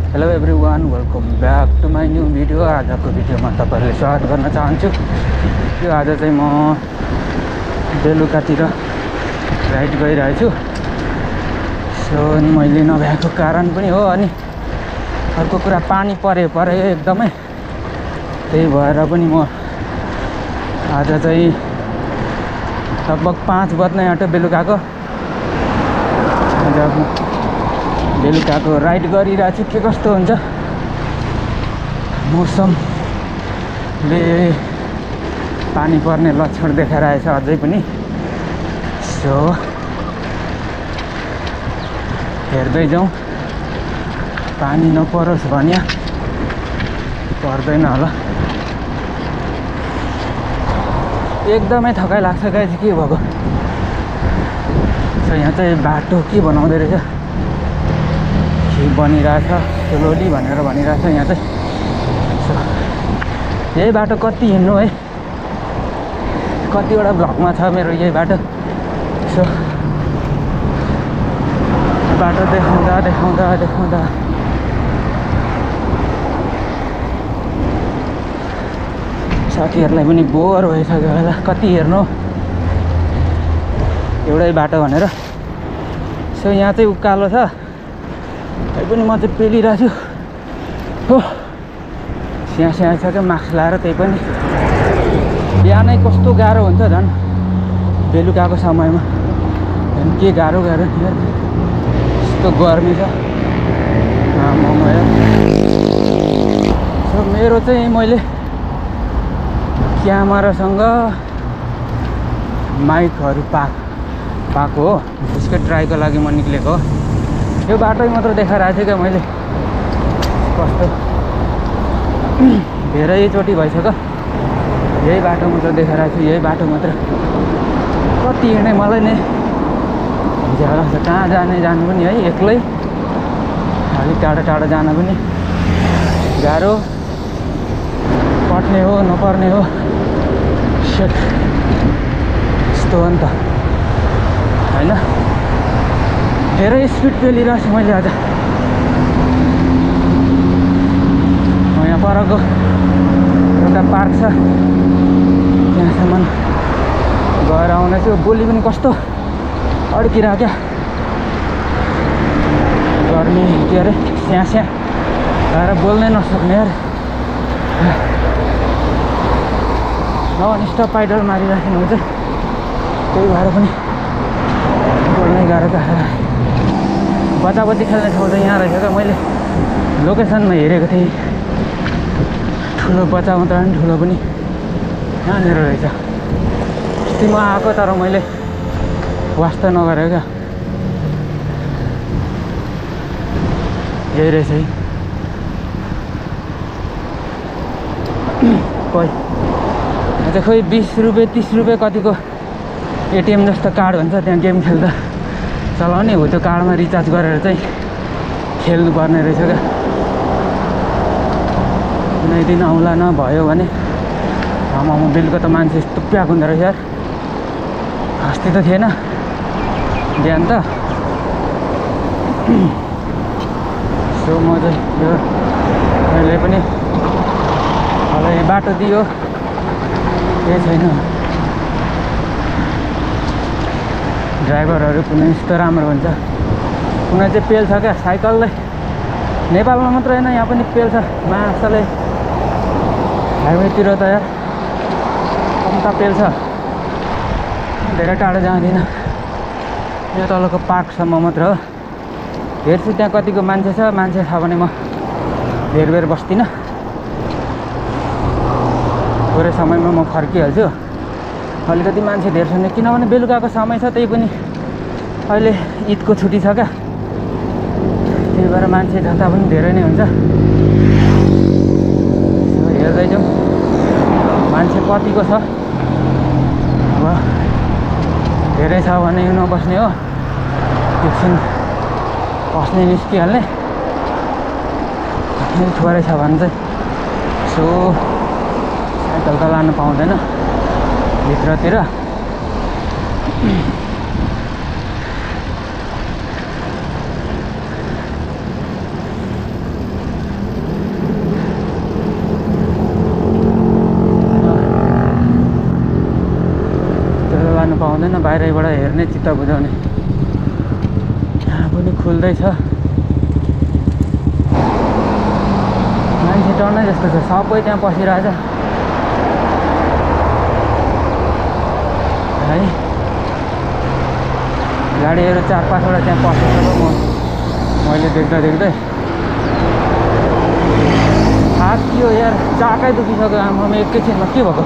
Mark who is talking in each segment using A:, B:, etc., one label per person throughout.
A: Hello everyone, welcome back to my new video. आजको भिडियोमा तपाईँहरूले स्वागत गर्न चाहन्छु। यो आज चाहिँ म बेलुकातिर राइड गइरहेछु। सो मैले नभ्याएको कारण पनि हो, अनि अर्को कुरा पानी पऱ्यो एकदमै। त्यही भएर पनि म आज चाहिँ लगभग 5 बज्ने आँट्यो बेलुकाको राइड गरिरहेको छु। के कस्तो हुन्छ मौसमले पानी पर्ने लक्षण देखाइरहेछ अझै पनि। सो हेर्दै जाउँ, पानी नपरोस् भन्या पर्दैन होला। एकदमै थकाइ लाग्छ गाइस, के भएको। सो यहाँ चाहिँ बाटो के बनाउँदै रहेछ, के बनिरहेछ स्लोली भनेर भनिरहेछ यहाँ चाहिँ। सो यही बाटो कति हिँड्नु है, कतिवटा भ्लगमा छ मेरो यही बाटो। सो बाटो देखाउँदा साथीहरूलाई पनि बोर भइसक्यो होला, कति हेर्नु एउटै बाटो भनेर। सो यहाँ चाहिँ उकालो छ, तै पनि म चाहिँ पेलिरहेको छु। हो स्याहाँ छ क्या मास्क लाएर, त्यही पनि बिहानै कस्तो गाह्रो हुन्छ झन् बेलुकाको समयमा। झन् के गाह्रो यस्तो गर्मी छ आमामा। सो मेरो चाहिँ मैले क्यामेरासँग माइकहरू पाएको हो, त्यसकै ट्राईको लागि म निक्लेको हो। यो बाटै मात्र देखाइरहेको थिएँ क्या मैले, कस्तो धेरैचोटि भइसक्यो यही बाटो मात्र देखाइरहेको छु। यही बाटो मात्र कति हिँड्ने मलाई नै झ्याला छ। कहाँ जानु पनि है, एक्लै अलिक टाढो जान पनि गाह्रो, पर्ने हो नपर्ने हो। सेट यस्तो हो नि त होइन। धेरै स्पिड पेलिरहेको छु मैले आज। यहाँ परको एउटा पार्क छ, त्यहाँसम्म गएर आउँदैछु। बोली पनि कस्तो अड्किरहेको क्या, गर्मी के अरे स्याहाँ भएर बोल्नै नसक्ने यार। नन स्टप पाइडल मारिराख्नु हुन्छ, त्यही भएर पनि बोल्नै गाह्रो क्या। बच्चा खेल्ने ठाउँ चाहिँ यहाँ रहेछ क्या। मैले लोकेसनमा हेरेको थिएँ, ठुलो बच्चा मात्र पनि ठुलो पनि यहाँनिर रहेछ। अस्तिमा आएको तर मैले वास्ता नगरेको क्या। यही रहेछ है। खोइ 20 रुपियाँ 30 रुपियाँ कतिको एटिएम जस्तो कार्ड हुन्छ, त्यहाँ गेम खेल्दा चलाउने हो। त्यो कार्डमा रिचार्ज गरेर चाहिँ खेल्नुपर्ने रहेछ क्या। कुनै दिन आउँला नभयो भने आमामा बेलुका त मान्छे यस्तो प्याक हुँदो रहेछ यार। अस्ति त थिएन बिहान त। सो म चाहिँ यो अहिले पनि मलाई बाटो दियो, केही छैन। ड्राइभरहरू कुनै यस्तो राम्रो हुन्छ, कुनै चाहिँ पेल्छ क्या साइकललाई। नेपालमा मात्र होइन, यहाँ पनि पेल्छ मासले। हाइवेतिर त यार कम्ता पेल्छ। धेरै टाढो जाँदिनँ, यो तलको पार्कसम्म मात्र हो। हेर्छु त्यहाँ कतिको मान्छे छ, मान्छे छ भने म धेर बेर बस्दिनँ। थोरै समयमा म फर्किहाल्छु। अलिकति मान्छे धेर छैन, किनभने बेलुकाको समय छ, त्यही पनि अहिले ईदको छुट्टी छ क्या। त्यही भएर मान्छे जता पनि धेरै नै हुन्छ। हेर्दै जाउँ मान्छे कतिको छ। अब धेरै छ भने नबस्ने हो, एकछिन पस्ने निस्किहाल्ने। थोरै छ भने चाहिँ सो साइकल त लानु पाउँदैन भित्रतिर। पाउँदैन बाहिरबाट हेर्ने चित्त बुझाउने। यहाँ पनि खुल्दैछ मान्छे टर्नै जस्तो छ सबै त्यहाँ पसिरहेछ है गाडीहरू 4-5वटा त्यहाँ पसेको मैले देख्दै थाकियो यार चाकै दुखिसक्यो आमामा एकैछिनमा के भएको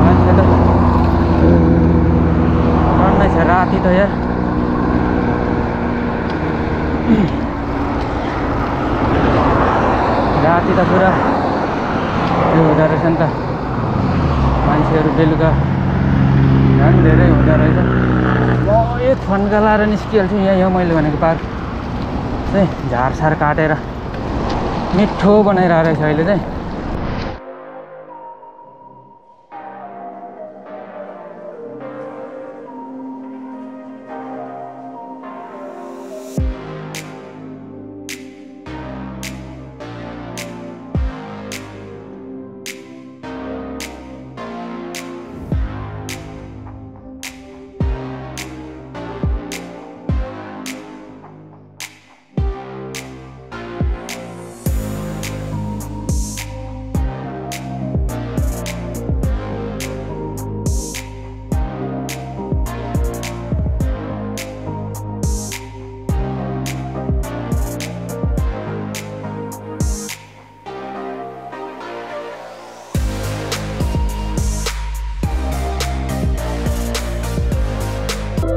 A: मान्छे त टन्नै छ राति त यार राति त पुरा यो हुँदो रहेछ नि त मान्छेहरू बेलुका झन् धेरै हुँदो रहेछ। म एक फन्का लाएर निस्किहाल्छु यहाँ मैले भनेको पार्क चाहिँ झारसार काटेर मिठो बनाइरहेको रहेछ अहिले चाहिँ।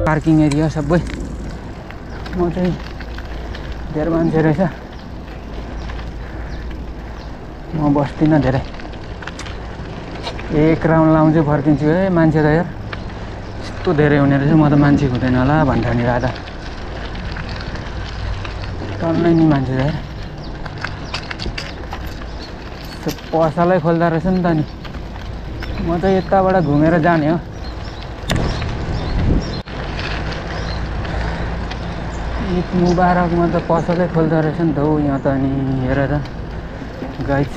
A: पार्किङ एरिया सबै म चाहिँ धेरै मान्छे रहेछ म बस्दिनँ धेरै एक राउन्ड लाउँछु फर्किन्छु है मान्छे त यार यस्तो धेरै हुने रहेछ म त मान्छे हुँदैन होला भन्ठानी राधा टन्नै नि मान्छे यार त्यो पसलै खोल्दा रहेछ नि त नि म त यताबाट घुमेर जाने हो। ईद मुबारकमा त पसलै खोल्दो रहेछ नि त हौ यहाँ त अनि हेर त गाइस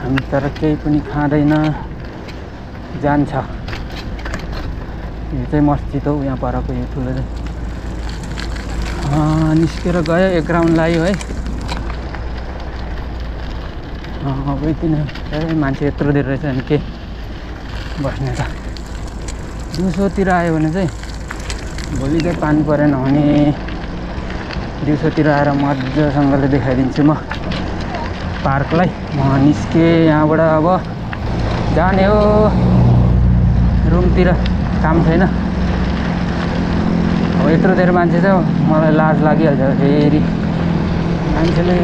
A: हामी तर केही पनि खाँदैन जान्छ। यो चाहिँ मस्जिद हौ यहाँ परको यो ठुलो चाहिँ निस्केर गयो एक राउन्ड लाग्यो है अब यति नै मान्छे यत्रो धेरै रहेछ अनि के बस्ने त दिउँसोतिर आयो भने चाहिँ भोलि चाहिँ पानी परेन भने दिउँसोतिर आएर मजासँगले देखाइदिन्छु म पार्कलाई। म निस्केँ यहाँबाट अब जाने हो रुमतिर काम छैन। अब यत्रो धेरै मान्छे छ मलाई लाज लागिहाल्छ फेरि मान्छेले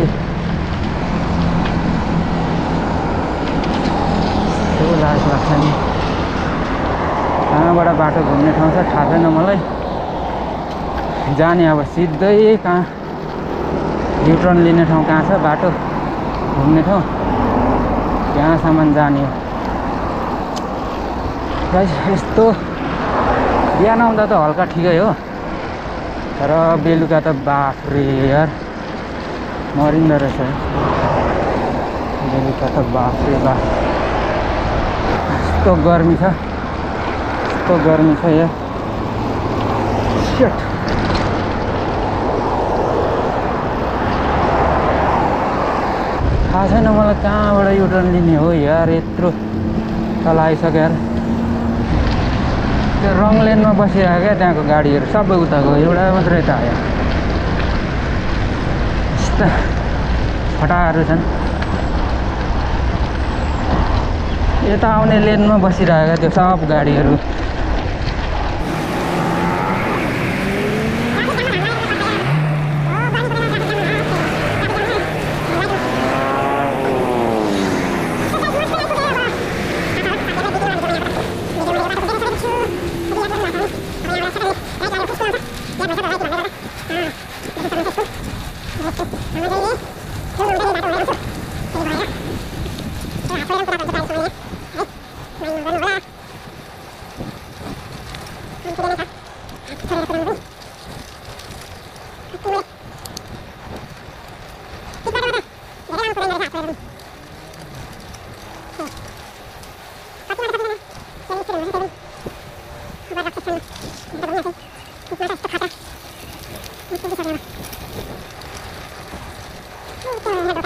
A: त्यो लाज लाग्छ नि। कहाँबाट बाटो घुम्ने ठाउँ छ थाहा छैन मलाई जाने अब सिधै कहाँ युटर्न लिने ठाउँ कहाँ छ बाटो घुम्ने ठाउँ त्यहाँसम्म जाने हो। यस्तो बिहान आउँदा त हल्का ठिकै हो तर बेलुका त बाफ्रे यार मरिँदो रहेछ बेलुका त बाफ्रे बाफ यस्तो गर्मी छ यार शिट थाहा छैन मलाई कहाँबाट युटर्न लिने हो यार यत्रो तल आइसक्यो यार। त्यो रङ लेनमा बसिरहेको क्या त्यहाँको गाडीहरू सबै उता गयो एउटा मात्रै त आयो यस्ता फटाहरू छन् यता आउने लेनमा बसिरहेको त्यो सब गाडीहरू
B: Thank you.